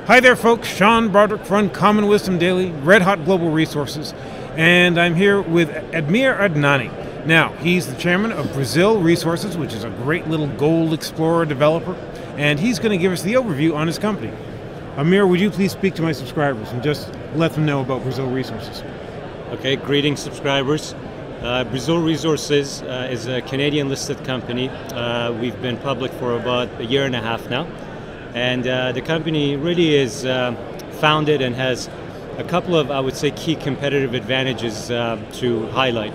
Hi there, folks. Sean Broderick for Uncommon Wisdom Daily, Red Hot Global Resources, and I'm here with Amir Adnani. Now, he's the chairman of Brazil Resources, which is a great little gold explorer developer, and he's going to give us the overview on his company. Amir, would you please speak to my subscribers and just let them know about Brazil Resources? Okay, greetings, subscribers. Brazil Resources is a Canadian-listed company. We've been public for about a year and a half now. And the company really is founded and has a couple of, I would say, key competitive advantages to highlight.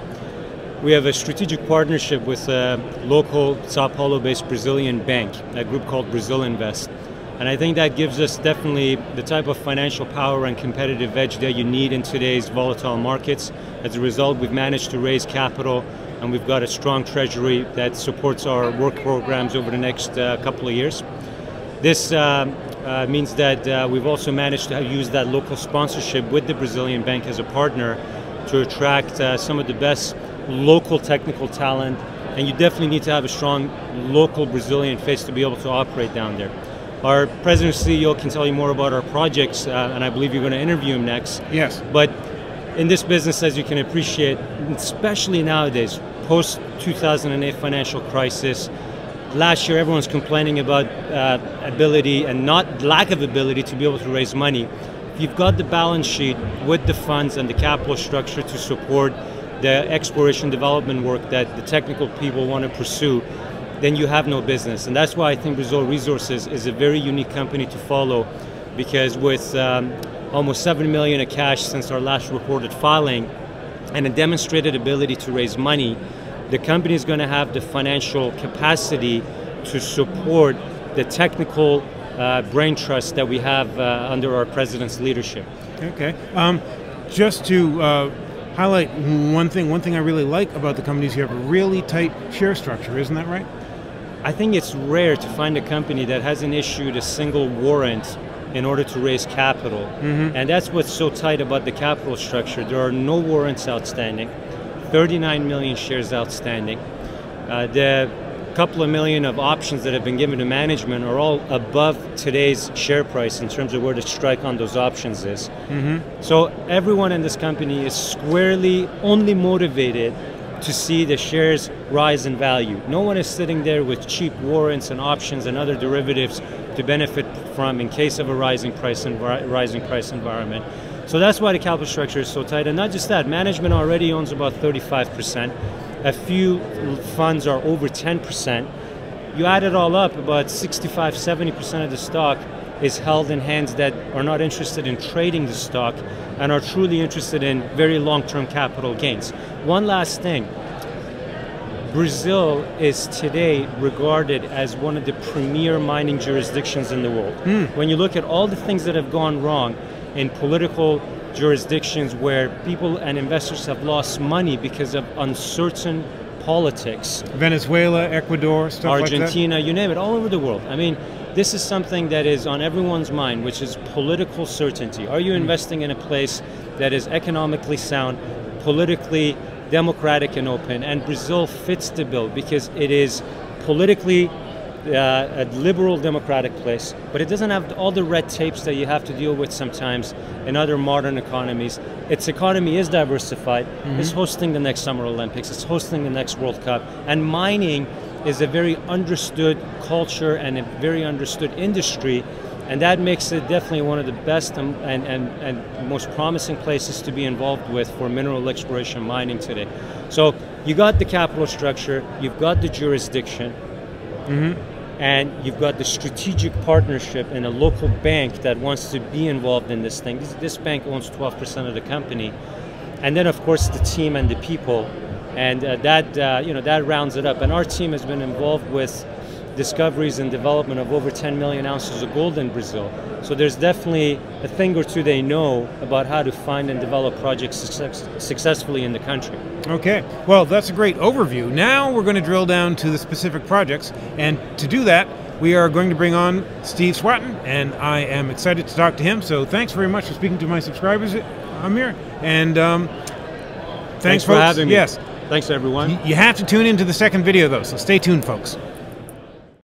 We have a strategic partnership with a local Sao Paulo-based Brazilian bank, a group called Brazil Invest. And I think that gives us definitely the type of financial power and competitive edge that you need in today's volatile markets. As a result, we've managed to raise capital, and we've got a strong treasury that supports our work programs over the next couple of years. This means that we've also managed to use that local sponsorship with the Brazilian bank as a partner to attract some of the best local technical talent, and you definitely need to have a strong local Brazilian face to be able to operate down there. Our president and CEO can tell you more about our projects, and I believe you're going to interview him next. Yes. But in this business, as you can appreciate, especially nowadays, post-2008 financial crisis, last year everyone's complaining about ability and not lack of ability to be able to raise money. If you've got the balance sheet with the funds and the capital structure to support the exploration development work that the technical people want to pursue, then you have no business. And that's why I think Brazil Resources is a very unique company to follow, because with almost $7 million of cash since our last reported filing and a demonstrated ability to raise money, the company is going to have the financial capacity to support the technical brain trust that we have under our president's leadership. Okay. Just to highlight one thing I really like about the company is you have a really tight share structure, isn't that right? I think it's rare to find a company that hasn't issued a single warrant in order to raise capital. Mm-hmm. And that's what's so tight about the capital structure. There are no warrants outstanding, 39 million shares outstanding. The couple of million of options that have been given to management are all above today's share price in terms of where the strike on those options is. Mm-hmm. So everyone in this company is squarely only motivated to see the shares rise in value. No one is sitting there with cheap warrants and options and other derivatives to benefit from in case of a rising price environment. So that's why the capital structure is so tight. And not just that, management already owns about 35%. A few funds are over 10%. You add it all up, about 65–70% of the stock is held in hands that are not interested in trading the stock and are truly interested in very long-term capital gains. One last thing. Brazil is today regarded as one of the premier mining jurisdictions in the world. When you look at all the things that have gone wrong in political jurisdictions where people and investors have lost money because of uncertain politics. Venezuela, Ecuador, stuff like that? Argentina, you name it, all over the world. I mean, this is something that is on everyone's mind, which is political certainty. Are you investing in a place that is economically sound, politically democratic and open? And Brazil fits the bill because it is politically a liberal democratic place, but it doesn't have all the red tapes that you have to deal with sometimes in other modern economies. Its economy is diversified. Mm-hmm. It's hosting the next Summer Olympics. It's hosting the next World Cup. And mining is a very understood culture and a very understood industry, and that makes it definitely one of the best and most promising places to be involved with for mineral exploration mining today. So you got the capital structure, you've got the jurisdiction, and you've got the strategic partnership in a local bank that wants to be involved in this thing. This bank owns 12% of the company, and then of course the team and the people, and that rounds it up. And our team has been involved with discoveries and development of over 10 million ounces of gold in Brazil. So there's definitely a thing or two they know about how to find and develop projects successfully in the country. Okay, well, that's a great overview. Now we're going to drill down to the specific projects, and to do that, we are going to bring on Steve Swatton, and I am excited to talk to him. So thanks very much for speaking to my subscribers, Amir, and thanks for having me. Yes. Thanks, everyone. You have to tune into the second video, though, so stay tuned, folks.